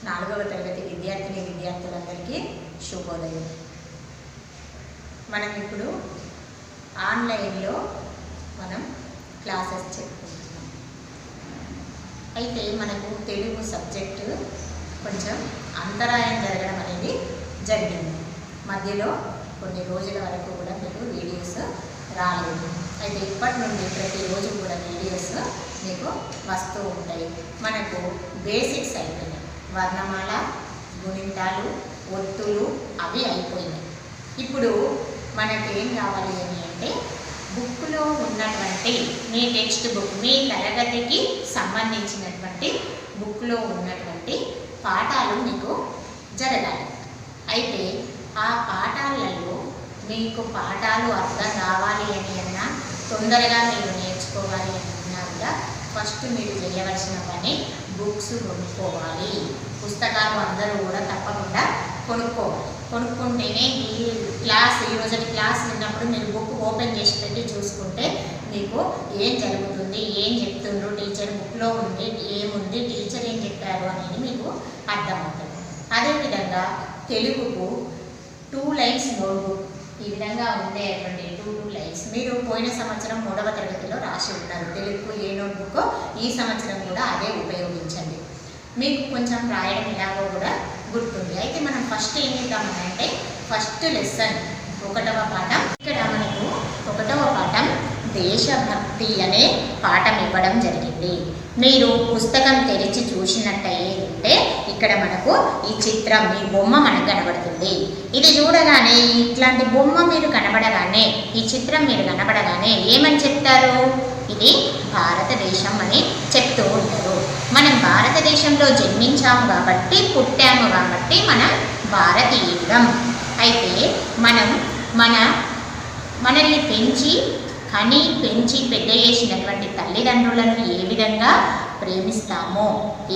4వ తరగతి విద్యార్థులందరికీ శుభోదయం. మనం ఇప్పుడు ఆన్లైన్లో క్లాసెస్ చెప్పుకుంటున్నాం. అయితే మనకు తెలుగు సబ్జెక్టు కొంచెం అంతరాయం జరగడం అనేది జరిగింది. మధ్యలో కొన్ని రోజుల వరకు కూడా మీకు వీడియోస్ రాలేదు. అయితే ఇప్పటి నుండి ప్రతిరోజు కూడా వీడియోస్ మీకు వస్తూ ఉంటాయి. మనకు బేసిక్స్ అయిపోయినాయి. వర్ణమాల, గుణింతాలు, ఒత్తులు అవి అయిపోయినాయి. ఇప్పుడు మనకేం కావాలి అని అంటే బుక్లో ఉన్నటువంటి మీ టెక్స్ట్ బుక్, మీ తరగతికి సంబంధించినటువంటి బుక్లో ఉన్నటువంటి పాఠాలు మీకు జరగాలి. అయితే ఆ పాఠాలలో మీకు పాఠాలు అర్థం కావాలి అని అన్నా, తొందరగా మీరు నేర్చుకోవాలి అని అన్నా కూడా ఫస్ట్ మీరు చేయవలసిన పని బుక్స్ కొనుక్కోవాలి. పుస్తకాలు అందరూ కూడా తప్పకుండా కొనుక్కోవాలి. కొనుక్కుంటేనే ఈరోజు క్లాస్ విన్నప్పుడు మీరు బుక్ ఓపెన్ చేసి పెట్టి చూసుకుంటే మీకు ఏం జరుగుతుంది, ఏం చెప్తుండ్రు టీచర్, బుక్లో ఉంది ఏముంది, టీచర్ ఏం చెప్పారు అనేది మీకు అర్థమవుతుంది. అదేవిధంగా తెలుగుకు 2 లైన్స్ నోట్బుక్ ఈ విధంగా ఉండేటువంటి 2 లైన్స్ మీరు పోయిన సంవత్సరం 3వ తరగతిలో రాసి ఉన్నారు. తెలుగుకు ఏ నోట్బుక్ ఈ సంవత్సరం కూడా అదే ఉపయోగించండి. మీకు కొంచెం రాయడం ఇలాగో కూడా గుర్తుంది. అయితే మనం ఫస్ట్ ఏం చేద్దామంటే ఫస్ట్ లెసన్ 1వ పాఠం. ఇక్కడ మనకు 1వ పాఠం దేశభక్తి అనే పాఠం ఇవ్వడం జరిగింది. మీరు పుస్తకం తెరిచి చూసినట్టయితే ఇక్కడ మనకు ఈ చిత్రం, ఈ బొమ్మ మనకు కనబడుతుంది. ఇది చూడగానే ఇట్లాంటి బొమ్మ మీరు కనబడగానే, ఈ చిత్రం మీరు కనబడగానే ఏమని చెప్తారు? ఇది భారతదేశం అని చెప్తూ ఉంటారు. మనం భారతదేశంలో జన్మించాము కాబట్టి, పుట్టాము కాబట్టి మనం భారతీయులం. అయితే మనం మనల్ని పెంచి పెద్ద చేసినటువంటి తల్లిదండ్రులను ఏ విధంగా ప్రేమిస్తామో,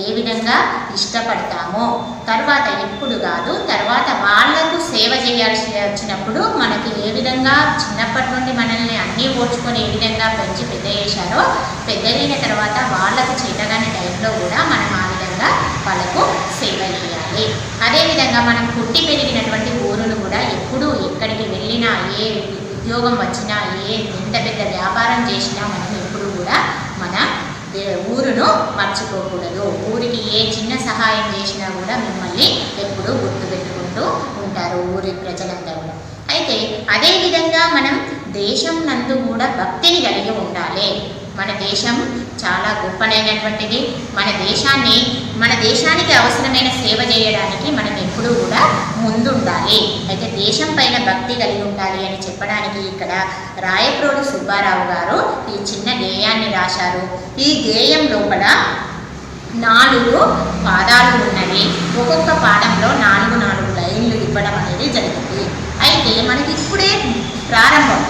ఏ విధంగా ఇష్టపడతామో, తర్వాత ఎప్పుడు కాదు తర్వాత వాళ్లకు సేవ చేయాల్సి వచ్చినప్పుడు మనకి ఏ విధంగా చిన్నప్పటి నుండి మనల్ని అన్నీ ఓడ్చుకొని ఏ విధంగా పెంచి పెద్ద చేశారో, పెద్దలైన తర్వాత వాళ్ళకు చేతగానే టైంలో కూడా మనం ఆ విధంగా వాళ్ళకు సేవ చేయాలి. అదేవిధంగా మనం పుట్టి పెరిగినటువంటి ఊరును కూడా ఎప్పుడు ఎక్కడికి వెళ్ళినా, ఏ ఉద్యోగం వచ్చినా, ఎంత పెద్ద వ్యాపారం చేసినా మనం ఎప్పుడు కూడా మన ఊరును మర్చిపోకూడదు. ఊరికి ఏ చిన్న సహాయం చేసినా కూడా మిమ్మల్ని ఎప్పుడూ గుర్తుపెట్టుకుంటూ ఉంటారు ఊరి ప్రజలందరూ. అయితే అదేవిధంగా మనం దేశం నందు కూడా భక్తిని కలిగి ఉండాలి. మన దేశం చాలా గొప్పనైనటువంటిది. మన దేశానికి అవసరమైన సేవ చేయడానికి మనం ఎప్పుడూ కూడా ముందుండాలి. అయితే దేశం పైన భక్తి కలిగి ఉండాలి అని చెప్పడానికి ఇక్కడ రాయప్రోలు సుబ్బారావు గారు ఈ చిన్న గేయాన్ని రాశారు. ఈ గేయం లోపల 4 పాదాలు ఉన్నవి. ఒక్కొక్క పాదంలో 4 లైన్లు ఇవ్వడం అనేది జరిగింది. అయితే మనకి ఇప్పుడే ప్రారంభం,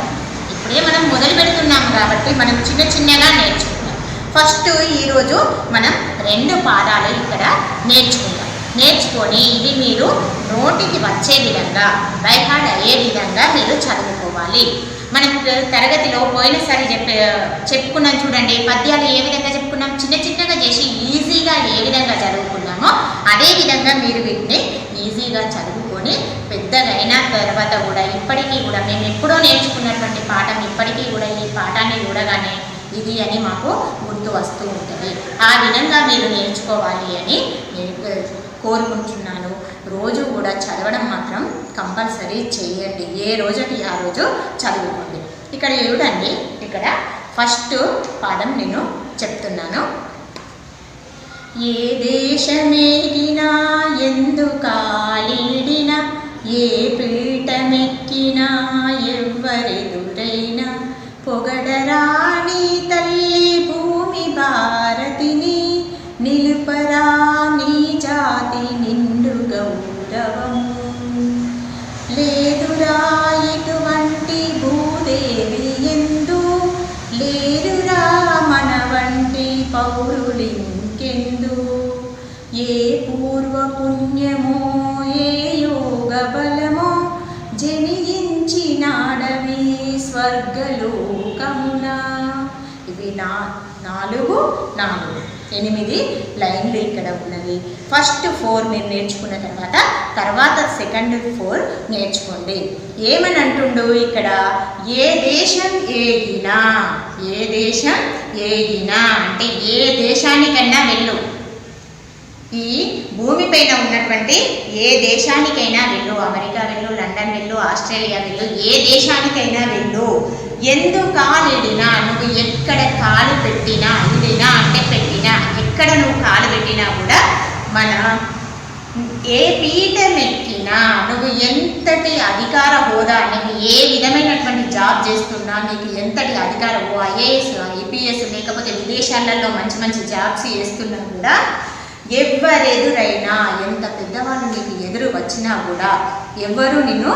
ఇప్పుడే మనం మొదలు పెడుతున్నాము కాబట్టి మనం చిన్నగా నేర్చుకుంటాం. ఫస్ట్ ఈరోజు మనం 2 పాదాలు ఇక్కడ నేర్చుకొని ఇవి మీరు నోటికి వచ్చే విధంగా, బైహార్డ్ అయ్యే విధంగా మీరు చదువుకోవాలి. మనం తరగతిలో పోయినసారి చెప్పుకున్నాం చూడండి, పద్యాలు ఏ విధంగా చెప్పుకున్నాం, చిన్నగా చేసి ఈజీగా ఏ విధంగా చదువుకున్నామో అదే విధంగా మీరు వీటిని ఈజీగా చదువుకొని పెద్దగా అయిన తర్వాత కూడా ఇప్పటికీ కూడా మేము ఎప్పుడో నేర్చుకున్నటువంటి పాఠం ఇప్పటికీ కూడా ఈ పాఠాన్ని చూడగానే ఇది అని మాకు గుర్తు వస్తూ ఉంటుంది. ఆ విధంగా మీరు నేర్చుకోవాలి అని నేను కోరుకుంటున్నాను. రోజు కూడా చదవడం మాత్రం కంపల్సరీ చేయండి. ఏ రోజుకి ఆ రోజు చదువుకోండి. ఇక్కడ చూడండి, ఇక్కడ ఫస్ట్ పాదం నేను చెప్తున్నాను. ఏ దేశమేగినా ఎందుకాలీడినా, ఏ పీఠమెక్కినా ఎవ్వరెదురైనా, పొగడరాని తల్లి భూమి భారతిని, నిలుపరా నీ జాతి నిండు గౌరవము, లేదురా ఇటువంటి భూదేవి ఎందు, లేరురా మన వంటి పౌరులింకెందు, ఏ పూర్వ పుణ్యమో ఏ యోగ బలమో జనించినాడవి స్వర్గలోకమున. ఇవి 4 8 లైన్లు ఇక్కడ ఉన్నవి. ఫస్ట్ 4 మీరు నేర్చుకున్న తర్వాత సెకండ్ 4 నేర్చుకోండి. ఏమని అంటుండు ఇక్కడ, ఏ దేశం ఏగినా, ఏ దేశం ఏగినా అంటే ఏ దేశానికైనా వెళ్ళు, ఈ భూమిపైన ఉన్నటువంటి ఏ దేశానికైనా వెళ్ళు, అమెరికా వెళ్ళు, లండన్ వెళ్ళు, ఆస్ట్రేలియా వెళ్ళు, ఏ దేశానికైనా వెళ్ళు, ఎందు కాలిడినా, నువ్వు ఎక్కడ కాలు పెట్టినా, ఇడినా అంటే పెట్టినా, ఎక్కడ నువ్వు కాలు పెట్టినా కూడా, మన ఏ పీఠం ఎక్కినా, నువ్వు ఎంతటి అధికార హోదా, నువ్వు ఏ విధమైనటువంటి జాబ్ చేస్తున్నా, నీకు ఎంతటి అధికార ఐఏఎస్, ఐపీఎస్, లేకపోతే విదేశాలలో మంచి జాబ్స్ చేస్తున్నా కూడా, ఎవరెదురైనా, ఎంత పెద్దవాళ్ళు నీకు ఎదురు వచ్చినా కూడా, ఎవరు నిన్ను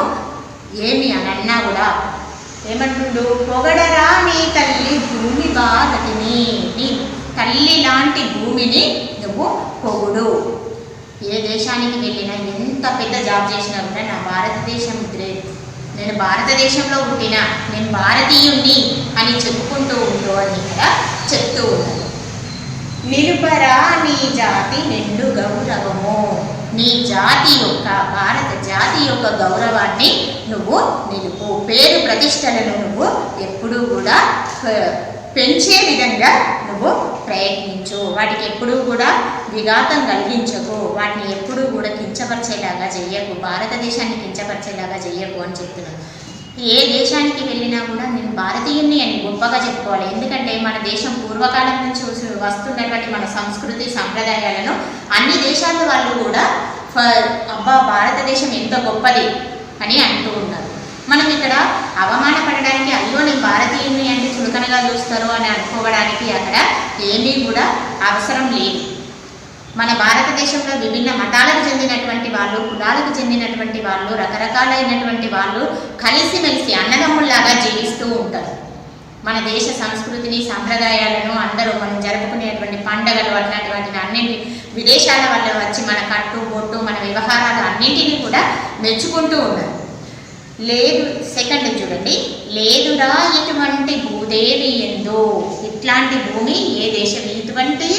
ఏమి అని అన్నా కూడా ఏమంటుండు, పొగడరా నీ తల్లి భూమి భారతిని, నీ తల్లి లాంటి భూమిని నువ్వు పొగుడు. ఏ దేశానికి వెళ్ళినా, ఎంత పెద్ద జాబ్ చేసినా కూడా నా భారతదేశం గ్రేట్, నేను భారతదేశంలో పుట్టినా, నేను భారతీయుణ్ణి అని చెప్పుకుంటూ ఉండు అని ఇక్కడ చెప్తూ ఉన్నాను. నిలుపరా నీ జాతి నిండు గౌరవము, నీ జాతి యొక్క, భారత జాతి యొక్క గౌరవాన్ని నువ్వు నిలుపు, పేరు ప్రతిష్టలను నువ్వు ఎప్పుడూ కూడా పెంచే విధంగా నువ్వు ప్రయత్నించు, వాటికి ఎప్పుడూ కూడా విఘాతం కలిగించకు, వాటిని ఎప్పుడూ కూడా కించపరిచేలాగా చెయ్యకు, భారతదేశాన్ని కించపరిచేలాగా చెయ్యకు అని చెప్తున్నాను. ఏ దేశానికి వెళ్ళినా కూడా నేను భారతీయుని అని గొప్పగా చెప్పుకోవాలి. ఎందుకంటే మన దేశం పూర్వకాలం నుంచి వస్తున్నటువంటి మన సంస్కృతి సంప్రదాయాలను అన్ని దేశాల వాళ్ళు కూడా అబ్బా భారతదేశం ఎంత గొప్పది అని అంటూ ఉన్నారు. మనం ఇక్కడ అవమానపడడానికి, అయ్యో నేను భారతీయుని అంటే చులకనగా చూస్తారు అని అనుకోవడానికి అక్కడ ఏమీ కూడా అవసరం లేదు. మన భారతదేశంలో విభిన్న మతాలకు చెందినటువంటి వాళ్ళు, కులాలకు చెందినటువంటి వాళ్ళు, రకరకాలైనటువంటి వాళ్ళు కలిసిమెలిసి అన్నదమ్ముల్లాగా జీవిస్తూ ఉంటారు. మన దేశ సంస్కృతిని సంప్రదాయాలను అందరూ మనం జరుపుకునేటువంటి పండుగలు అట్లాంటి అన్నింటి విదేశాల వల్ల వచ్చి మన కట్టు బొట్టు మన వ్యవహారాలు అన్నింటినీ కూడా మెచ్చుకుంటూ ఉన్నారు. లేదు సెకండ్ చూడండి, లేదురా ఇటువంటి భూదేవి ఎందో, ఇట్లాంటి భూమి ఏ దేశం, ఇటువంటి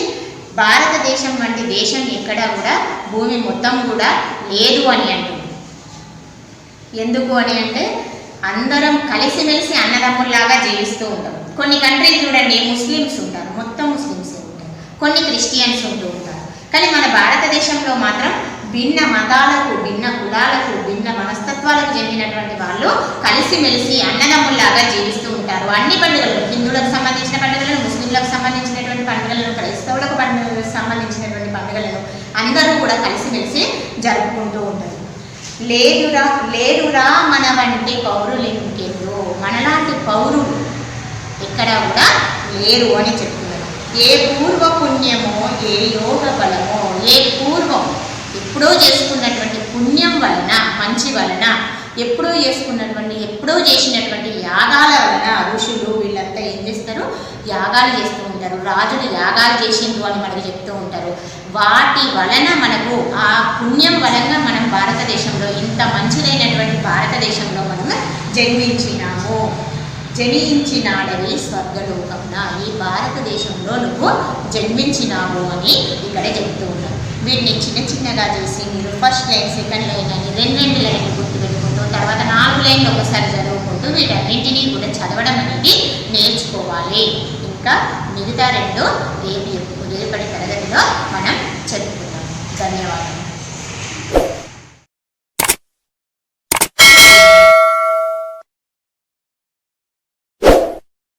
భారతదేశం వంటి దేశం ఎక్కడా కూడా భూమి మొత్తం కూడా లేదు అని అంటుంది. ఎందుకు అని అంటే అందరం కలిసిమెలిసి అన్నదమ్ముల్లాగా జీవిస్తూ ఉంటాం. కొన్ని కంట్రీలు చూడండి ముస్లిమ్స్ ఉంటారు, మొత్తం ముస్లిమ్సే ఉంటారు, కొన్ని క్రిస్టియన్స్ ఉంటూ ఉంటారు. కానీ మన భారతదేశంలో మాత్రం భిన్న మతాలకు, భిన్న కులాలకు, భిన్న మనస్తత్వాలకు చెందినటువంటి వాళ్ళు కలిసిమెలిసి అన్నదమ్ముల్లాగా జీవిస్తూ ఉంటారు. అన్ని పండుగలు, హిందువులకు సంబంధించిన పండుగలను, ముస్లింలకు సంబంధించినటువంటి పండుగలను, క్రైస్తవులకు సంబంధించినటువంటి పండుగలను అందరూ కూడా కలిసిమెలిసి జరుపుకుంటూ ఉంటారు. లేరురా మన వంటి పౌరులు ఇంకెందు, మనలాంటి పౌరులు ఎక్కడా కూడా లేరు అని చెప్తున్నారు. ఏ పూర్వ పుణ్యమో, ఏ యోగ బలమో, ఏ పూర్వం ఎప్పుడో చేసుకున్నటువంటి పుణ్యం వలన, మంచి వలన, ఎప్పుడో చేసినటువంటి యాగాల వలన, ఋషులు వీళ్ళంతా ఏం చేస్తారు, యాగాలు చేస్తూ ఉంటారు. రాజులు యాగాలు చేసిండ్రు అని మనకు చెప్తూ ఉంటారు. వాటి వలన మనకు ఆ పుణ్యం వలన మనం భారతదేశంలో, ఇంత మంచిదైనటువంటి భారతదేశంలో మనం జన్మించినాడవి స్వర్గలోకంన, ఈ భారతదేశంలో నువ్వు జన్మించినావు అని ఇక్కడ చెప్తూ ఉన్నారు. వీటిని చిన్నగా చేసి మీరు ఫస్ట్ లైన్, సెకండ్ లైన్ అని రెండు లైన్లు గుర్తుపెట్టుకుంటూ, తర్వాత 4 లైన్లు ఒకసారి చదువుకుంటూ వీటన్నింటినీ కూడా చదవడం అనేది నేర్చుకోవాలి. ఇంకా మిగతా 2 రేపటి తరగతిలో మనం చదువుకుందాం. ధన్యవాదాలు.